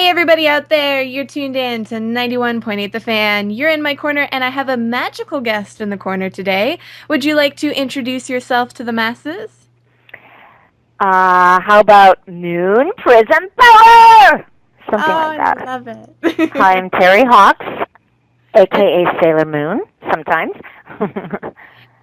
Everybody out there, you're tuned in to 91.8 The Fan. You're in my corner, and I have a magical guest in the corner today. Would you like to introduce yourself to the masses? How about Moon Prison Power? Oh, Something like I that. love Hi, it. I'm Terri Hawks, aka Sailor Moon, sometimes.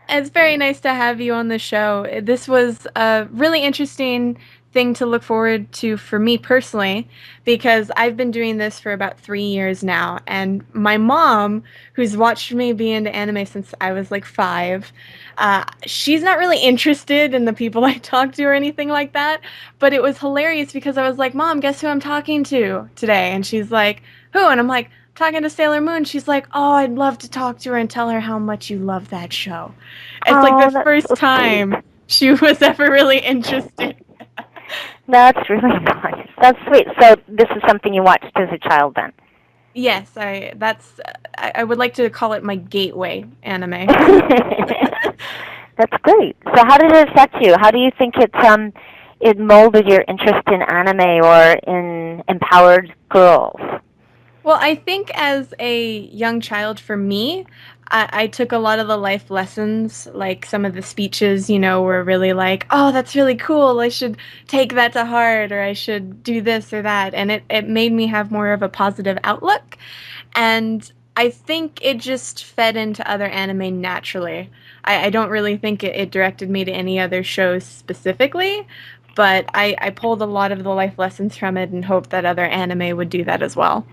It's very nice to have you on the show. This was a really interesting thing to look forward to for me personally because I've been doing this for about 3 years now. And my mom, who's watched me be into anime since I was like 5, she's not really interested in the people I talk to or anything like that. But it was hilarious because I was like, Mom, guess who I'm talking to today? And she's like, who? And I'm like, talking to Sailor Moon. She's like, oh, I'd love to talk to her and tell her how much you love that show. It's like the Oh, that's first so sweet. time she was ever really interested. That's really nice. That's sweet. So this is something you watched as a child then? Yes, I would like to call it my gateway anime. That's great. So how did it affect you? How do you think it molded your interest in anime or in empowered girls? Well, I think as a young child, for me, I took a lot of the life lessons, like some of the speeches, were really like, oh, that's really cool. I should take that to heart, or I should do this or that. And it made me have more of a positive outlook. And I think it just fed into other anime naturally. I don't really think it directed me to any other shows specifically, but I pulled a lot of the life lessons from it and hoped that other anime would do that as well.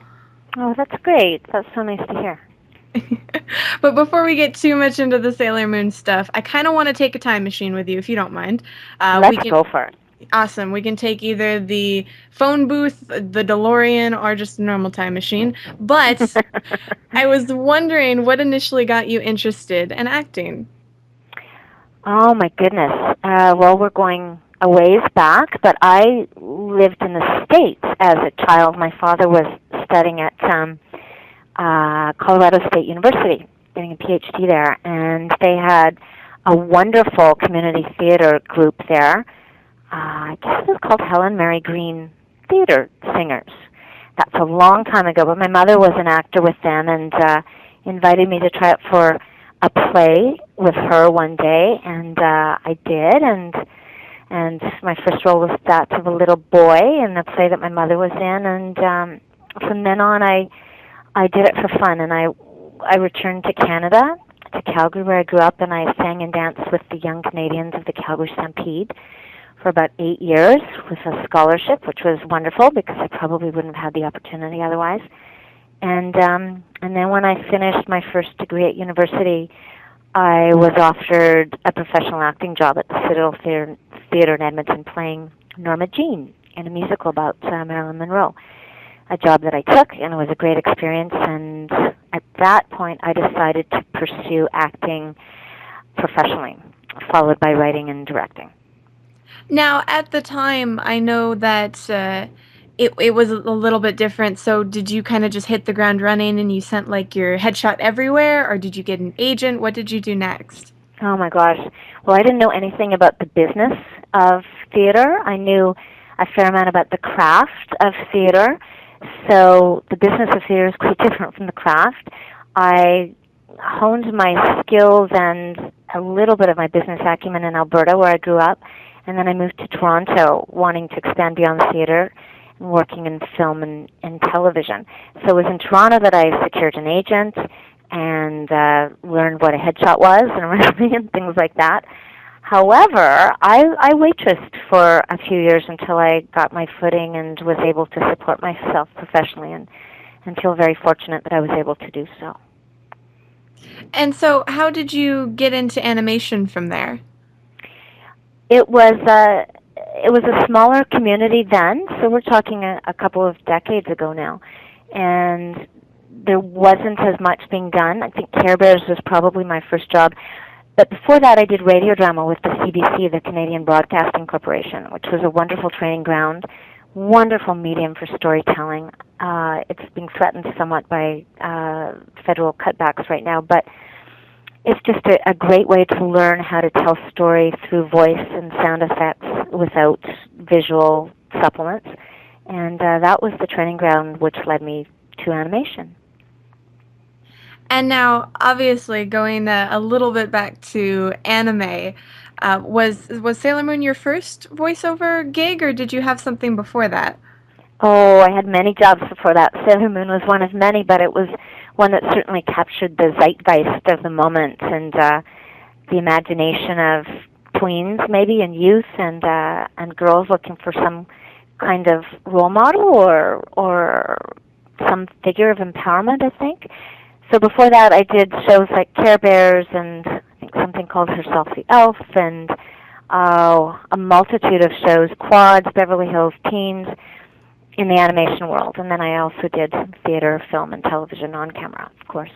Oh, that's great. That's so nice to hear. But before we get too much into the Sailor Moon stuff, I kind of want to take a time machine with you, if you don't mind. We Let's can go for it. Awesome. We can take either the phone booth, the DeLorean, or just a normal time machine. But I was wondering what initially got you interested in acting. Oh my goodness. Well, we're going a ways back, but I lived in the States as a child. My father was studying at Colorado State University, getting a PhD there, and they had a wonderful community theater group there. I guess it was called Helen Mary Green Theater Singers. That's a long time ago, but my mother was an actor with them and invited me to try out for a play with her one day, and I did, and my first role was that of a little boy in the play that my mother was in, and from then on I did it for fun, and I returned to Canada, to Calgary, where I grew up, and I sang and danced with the young Canadians of the Calgary Stampede for about 8 years with a scholarship, which was wonderful because I probably wouldn't have had the opportunity otherwise. And then when I finished my first degree at university, I was offered a professional acting job at the Citadel Theater in Edmonton, playing Norma Jean in a musical about Marilyn Monroe. A job that I took, and it was a great experience. And at that point, I decided to pursue acting professionally, followed by writing and directing. Now, at the time, I know that it was a little bit different. So, did you kind of just hit the ground running and you sent like your headshot everywhere, or did you get an agent? What did you do next? Oh my gosh. Well, I didn't know anything about the business of theater. I knew a fair amount about the craft of theater. So the business of theater is quite different from the craft. I honed my skills and a little bit of my business acumen in Alberta, where I grew up, and then I moved to Toronto, wanting to expand beyond theater and working in film and television. So it was in Toronto that I secured an agent and learned what a headshot was and things like that. However, I waitressed for a few years until I got my footing and was able to support myself professionally, and feel very fortunate that I was able to do so. And so, how did you get into animation from there? It was a smaller community then, so we're talking a couple of decades ago now, and there wasn't as much being done. I think Care Bears was probably my first job. But before that, I did radio drama with the CBC, the Canadian Broadcasting Corporation, which was a wonderful training ground, wonderful medium for storytelling. It's being threatened somewhat by federal cutbacks right now, but it's just a great way to learn how to tell story through voice and sound effects without visual supplements. And that was the training ground which led me to animation. And now, obviously, going a little bit back to anime, was Sailor Moon your first voiceover gig, or did you have something before that? Oh, I had many jobs before that. Sailor Moon was one of many, but it was one that certainly captured the zeitgeist of the moment and the imagination of tweens, maybe, and youth, and girls looking for some kind of role model or some figure of empowerment, I think. So before that, I did shows like Care Bears and I think something called Herself the Elf and a multitude of shows, Quads, Beverly Hills Teens, in the animation world. And then I also did theater, film, and television on camera, of course.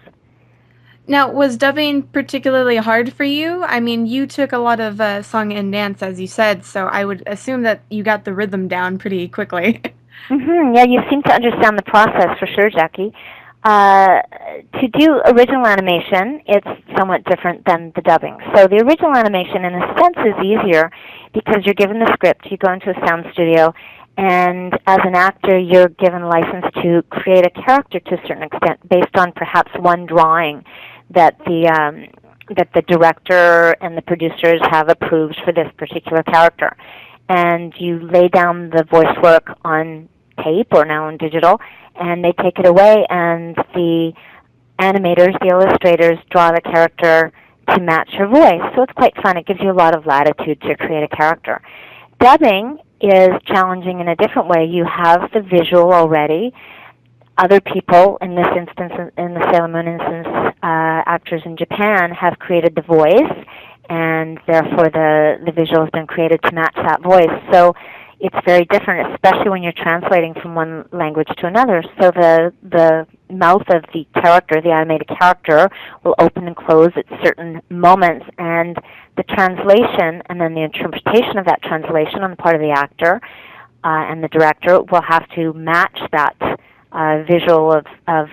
Now, was dubbing particularly hard for you? I mean, you took a lot of song and dance, as you said, so I would assume that you got the rhythm down pretty quickly. Yeah, you seem to understand the process for sure, Jackie. Uh, to do original animation, it's somewhat different than the dubbing. So the original animation, in a sense, is easier because you're given the script, you go into a sound studio, and as an actor, you're given license to create a character to a certain extent based on perhaps one drawing that the director and the producers have approved for this particular character. And you lay down the voice work on tape or now on digital, and they take it away, and the animators, the illustrators, draw the character to match her voice. So it's quite fun. It gives you a lot of latitude to create a character. Dubbing is challenging in a different way. You have the visual already. Other people, in this instance, in the Sailor Moon instance, actors in Japan have created the voice, and therefore the visual has been created to match that voice. So it's very different, especially when you're translating from one language to another. So the mouth of the character, the animated character, will open and close at certain moments, and the translation and then the interpretation of that translation on the part of the actor and the director will have to match that visual of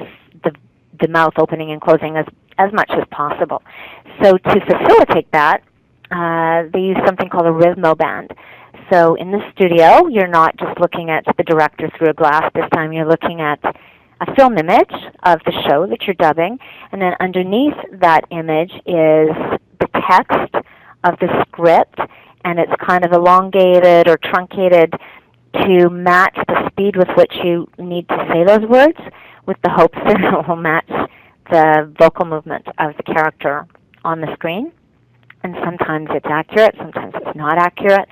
the mouth opening and closing as much as possible. So to facilitate that, they use something called a rhythmo band. So in the studio, you're not just looking at the director through a glass. This time you're looking at a film image of the show that you're dubbing, and then underneath that image is the text of the script, and it's kind of elongated or truncated to match the speed with which you need to say those words, with the hopes that it will match the vocal movement of the character on the screen. And sometimes it's accurate, sometimes it's not accurate,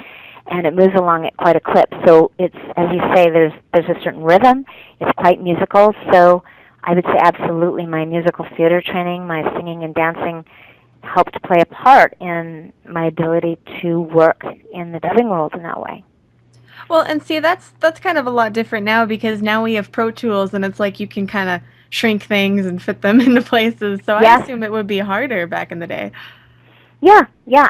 and it moves along at quite a clip. So it's, as you say, there's a certain rhythm. It's quite musical. So I would say absolutely my musical theater training, my singing and dancing helped play a part in my ability to work in the dubbing world in that way. Well, and see, that's kind of a lot different now because now we have Pro Tools, and it's like you can kind of shrink things and fit them into places. So I Yes. assume it would be harder back in the day. Yeah,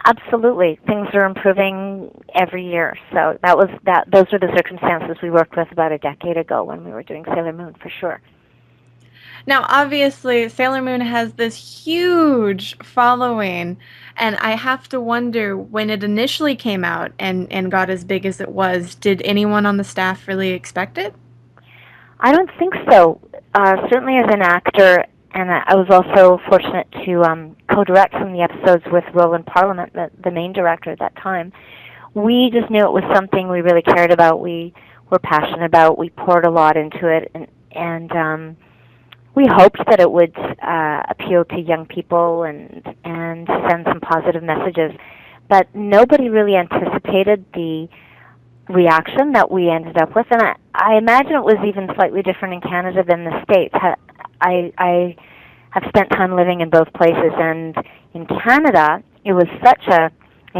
absolutely. Things are improving every year. So those were the circumstances we worked with about a decade ago when we were doing Sailor Moon for sure. Now, obviously, Sailor Moon has this huge following, and I have to wonder when it initially came out and got as big as it was, did anyone on the staff really expect it? I don't think so. Certainly as an actor, and I was also fortunate to co-direct some of the episodes with Roland Parliament, the main director at that time. We just knew it was something we really cared about. We were passionate about. We poured a lot into it, and we hoped that it would appeal to young people and send some positive messages. But nobody really anticipated the reaction that we ended up with, and I imagine it was even slightly different in Canada than the States. I have spent time living in both places, and in Canada, it was such a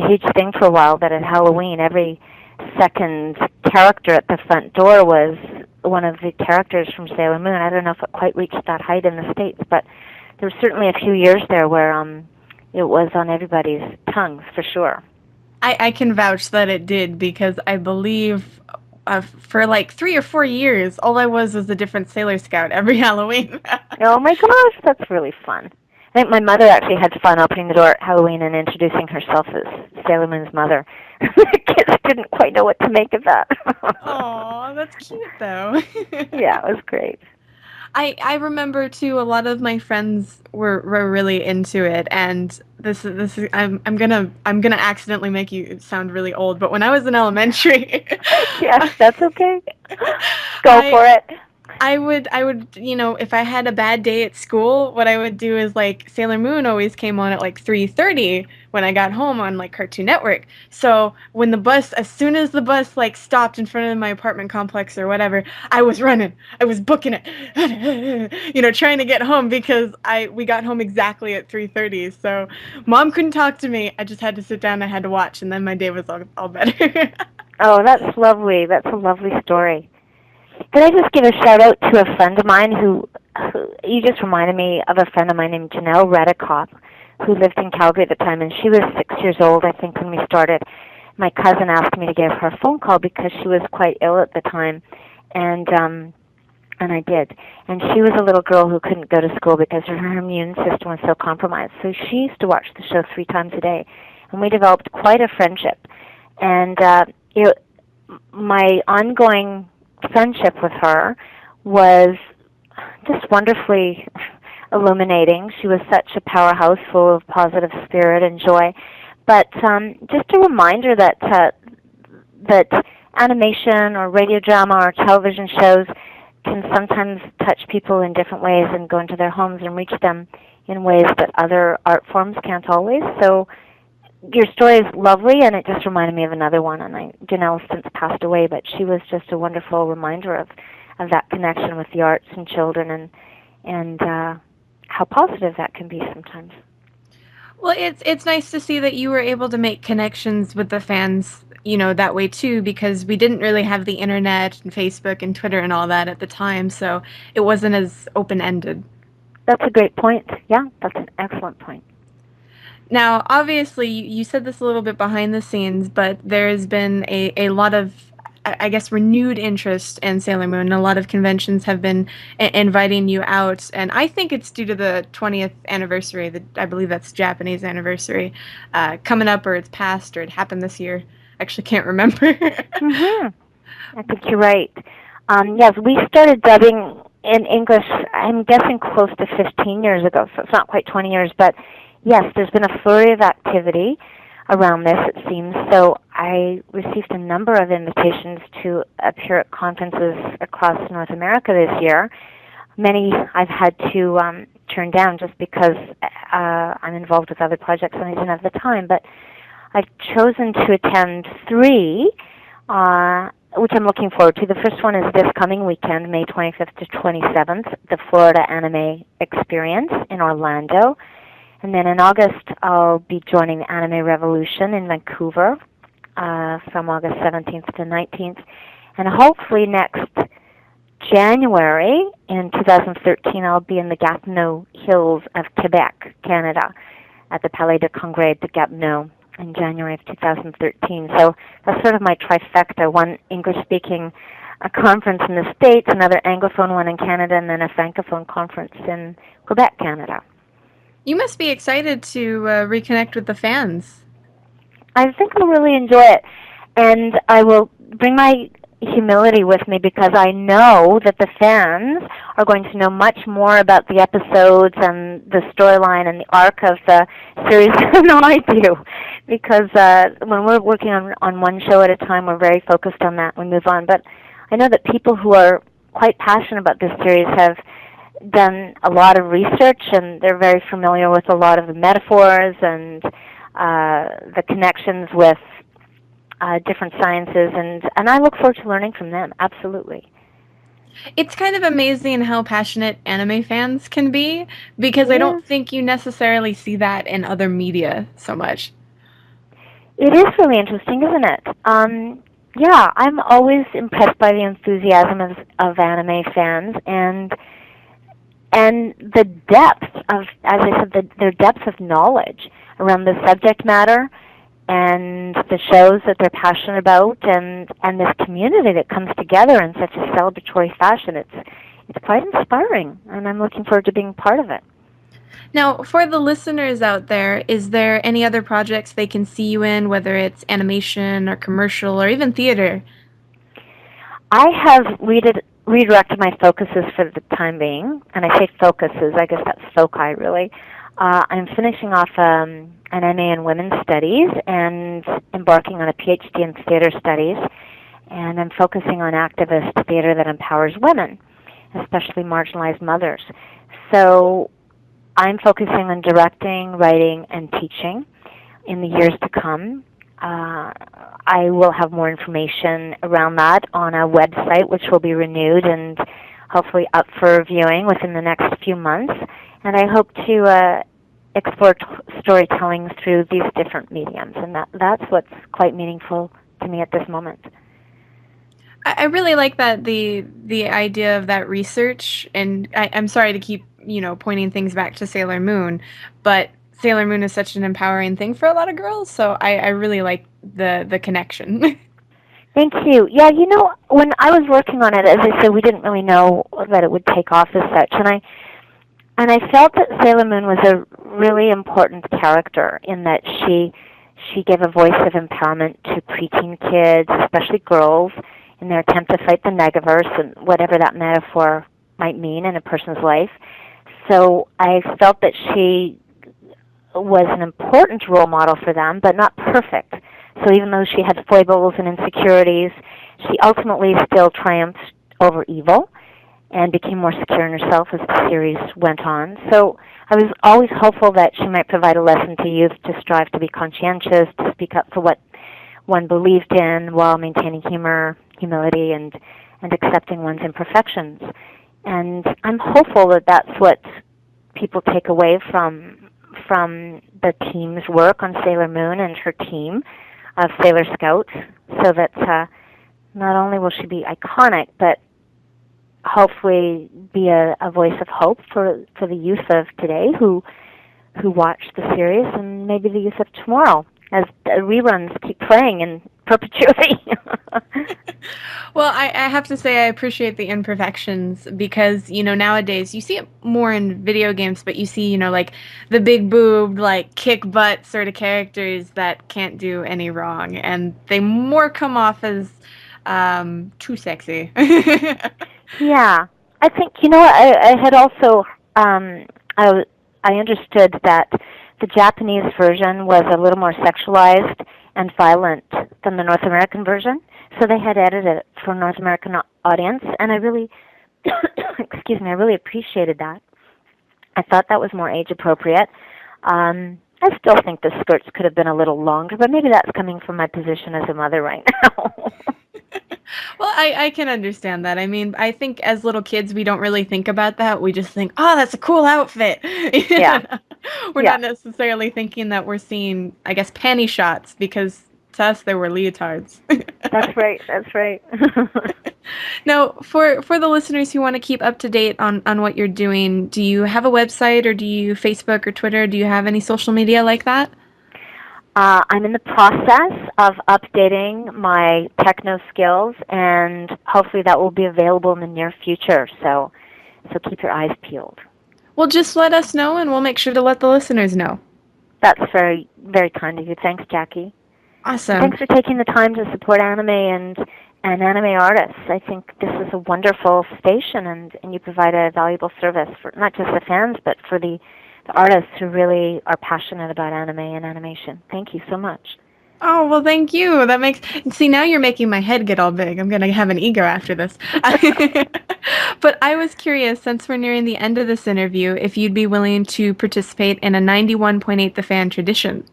huge thing for a while that at Halloween, every second character at the front door was one of the characters from Sailor Moon. I don't know if it quite reached that height in the States, but there were certainly a few years there where it was on everybody's tongues for sure. I can vouch that it did because I believe for like 3 or 4 years, all I was a different Sailor Scout every Halloween. Oh my gosh, that's really fun. I think my mother actually had fun opening the door at Halloween and introducing herself as Sailor Moon's mother. The kids didn't quite know what to make of that. Oh, that's cute though. Yeah, it was great. I remember too. A lot of my friends were really into it, and this is I'm gonna accidentally make you sound really old. But when I was in elementary, Yes, that's okay. Go I for it. I would, if I had a bad day at school, what I would do is like Sailor Moon always came on at like 3:30 when I got home on like Cartoon Network. So as soon as the bus like stopped in front of my apartment complex or whatever, I was running. I was booking it, trying to get home because we got home exactly at 3:30. So mom couldn't talk to me. I just had to sit down. I had to watch, and then my day was all better. Oh, that's lovely. That's a lovely story. Can I just give a shout out to a friend of mine who you just reminded me of a friend of mine named Janelle Redikoff, who lived in Calgary at the time, and she was 6 years old, I think, when we started. My cousin asked me to give her a phone call because she was quite ill at the time, and I did. And she was a little girl who couldn't go to school because her immune system was so compromised. So she used to watch the show 3 times a day, and we developed quite a friendship. And my ongoing friendship with her was just wonderfully illuminating. She was such a powerhouse, full of positive spirit and joy. But just a reminder that animation or radio drama or television shows can sometimes touch people in different ways and go into their homes and reach them in ways that other art forms can't always. So your story is lovely, and it just reminded me of another one. And Janelle since passed away, but she was just a wonderful reminder of that connection with the arts and children, and how positive that can be sometimes. Well, it's nice to see that you were able to make connections with the fans, that way too, because we didn't really have the internet and Facebook and Twitter and all that at the time, so it wasn't as open-ended. That's a great point. Yeah, that's an excellent point. Now, obviously, you said this a little bit behind the scenes, but there has been a lot of, I guess, renewed interest in Sailor Moon. A lot of conventions have been inviting you out, and I think it's due to the 20th anniversary. I believe that's Japanese anniversary coming up, or it's past, or it happened this year. Actually, can't remember. Mhm. I think you're right. Yes, we started dubbing in English, I'm guessing close to 15 years ago, so it's not quite 20 years, but yes, there's been a flurry of activity around this, it seems. So I received a number of invitations to appear at conferences across North America this year. Many I've had to turn down just because I'm involved with other projects and I didn't have the time, but I've chosen to attend 3, which I'm looking forward to. The first one is this coming weekend, May 25th to 27th, the Florida Anime Experience in Orlando. And then in August, I'll be joining Anime Revolution in Vancouver from August 17th to 19th. And hopefully next January in 2013, I'll be in the Gatineau Hills of Quebec, Canada, at the Palais de Congrès de Gatineau in January of 2013. So that's sort of my trifecta, one English-speaking conference in the States, another Anglophone one in Canada, and then a Francophone conference in Quebec, Canada. You must be excited to reconnect with the fans. I think I'll really enjoy it, and I will bring my humility with me because I know that the fans are going to know much more about the episodes and the storyline and the arc of the series than I do. Because when we're working on one show at a time, we're very focused on that. We move on, but I know that people who are quite passionate about this series have done a lot of research, and they're very familiar with a lot of the metaphors and the connections with different sciences, and I look forward to learning from them, absolutely. It's kind of amazing how passionate anime fans can be because It I don't is. think you necessarily see that in other media so much. It is really interesting, isn't it? Yeah, I'm always impressed by the enthusiasm of anime fans and the depth of, as I said, their depth of knowledge around the subject matter and the shows that they're passionate about, and this community that comes together in such a celebratory fashion. It's quite inspiring, and I'm looking forward to being part of it. Now, for the listeners out there, is there any other projects they can see you in, whether it's animation or commercial or even theater? I have redirected my focuses for the time being, and I say focuses, I guess that's foci really. I'm finishing off an MA in Women's Studies and embarking on a PhD in Theater Studies, and I'm focusing on activist theater that empowers women, especially marginalized mothers. So I'm focusing on directing, writing, and teaching in the years to come. Uh, I will have more information around that on a website, which will be renewed and hopefully up for viewing within the next few months. And I hope to explore storytelling through these different mediums, and that's what's quite meaningful to me at this moment. I really like that the idea of that research, and I'm sorry to keep pointing things back to Sailor Moon, but Sailor Moon is such an empowering thing for a lot of girls, so I really like the connection. Thank you. Yeah, when I was working on it, as I said, we didn't really know that it would take off as such, and I felt that Sailor Moon was a really important character in that she gave a voice of empowerment to preteen kids, especially girls, in their attempt to fight the negaverse and whatever that metaphor might mean in a person's life. So I felt that she was an important role model for them, but not perfect. So even though she had foibles and insecurities, she ultimately still triumphed over evil and became more secure in herself as the series went on. So I was always hopeful that she might provide a lesson to youth to strive to be conscientious, to speak up for what one believed in while maintaining humor, humility, and accepting one's imperfections. And I'm hopeful that that's what people take away from the team's work on Sailor Moon and her team of Sailor Scouts, so that not only will she be iconic, but hopefully be a voice of hope for the youth of today who watch the series, and maybe the youth of tomorrow as the reruns keep playing in perpetuity. Well, I have to say I appreciate the imperfections because, nowadays you see it more in video games, but you see, like the big boobed, like kick butt sort of characters that can't do any wrong, and they more come off as too sexy. Yeah, I think I had also I I understood that the Japanese version was a little more sexualized and violent than the North American version, so they had edited it for a North American audience, and I really excuse me, I really appreciated that. I thought that was more age appropriate. I still think the skirts could have been a little longer, but maybe that's coming from my position as a mother right now. Well, I can understand that. I mean, I think as little kids, we don't really think about that. We just think, oh, that's a cool outfit. Yeah, We're yeah. not necessarily thinking that we're seeing, I guess, panty shots because to us, they were leotards. That's right. That's right. Now, for the listeners who want to keep up to date on what you're doing, do you have a website or do you Facebook or Twitter? Do you have any social media like that? I'm in the process of updating my techno skills, and hopefully that will be available in the near future. So keep your eyes peeled. Well, just let us know and we'll make sure to let the listeners know. That's very, very kind of you. Thanks, Jackie. And Awesome. thanks for taking the time to support anime and anime artists. I think this is a wonderful station, and you provide a valuable service for not just the fans, but for the artists who really are passionate about anime and animation. Thank you so much. Oh, well, thank you. That makes, see, now you're making my head get all big. I'm going to have an ego after this. But I was curious, since we're nearing the end of this interview, if you'd be willing to participate in a 91.8 The Fan tradition.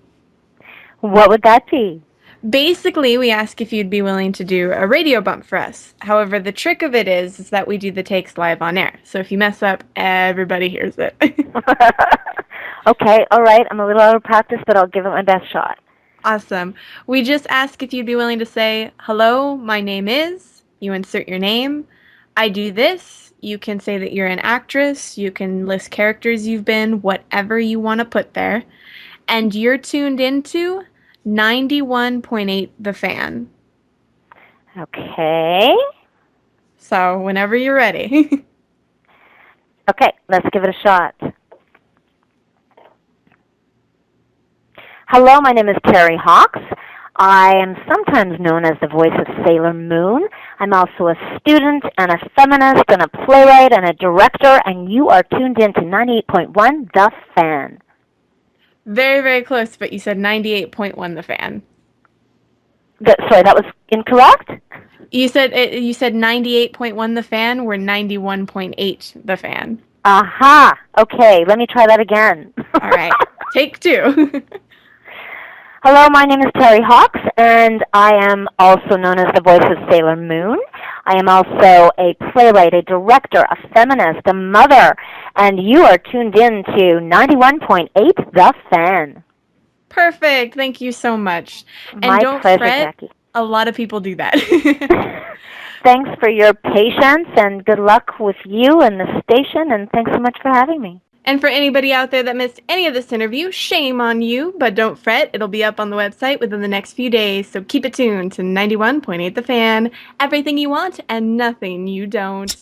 What would that be? Basically, we ask if you'd be willing to do a radio bump for us. However, the trick of it is that we do the takes live on air. So if you mess up, everybody hears it. Okay, all right. I'm a little out of practice, but I'll give it my best shot. Awesome. We just ask if you'd be willing to say, hello, my name is, you insert your name, I do this. You can say that you're an actress, you can list characters you've been, whatever you want to put there. And you're tuned into 91.8 The Fan. Okay. So whenever you're ready. Okay, let's give it a shot. Hello, my name is Terri Hawks. I am sometimes known as the voice of Sailor Moon. I'm also a student and a feminist and a playwright and a director, and you are tuned in to 98.1 The Fan. Very, very close, but you said 98.1 the fan. Sorry, that was incorrect? You said 98.1 the fan, we're 91.8 the fan. Aha! Okay, let me try that again. All right. Take two. Hello, my name is Terri Hawks, and I am also known as the voice of Sailor Moon. I am also a playwright, a director, a feminist, a mother, and you are tuned in to 91.8 The Fan. Perfect. Thank you so much. And My don't pleasure, fret, Jackie. a lot of people do that. Thanks for your patience, and good luck with you and the station, and thanks so much for having me. And for anybody out there that missed any of this interview, shame on you, but don't fret, it'll be up on the website within the next few days, so keep it tuned to 91.8 The Fan, everything you want and nothing you don't.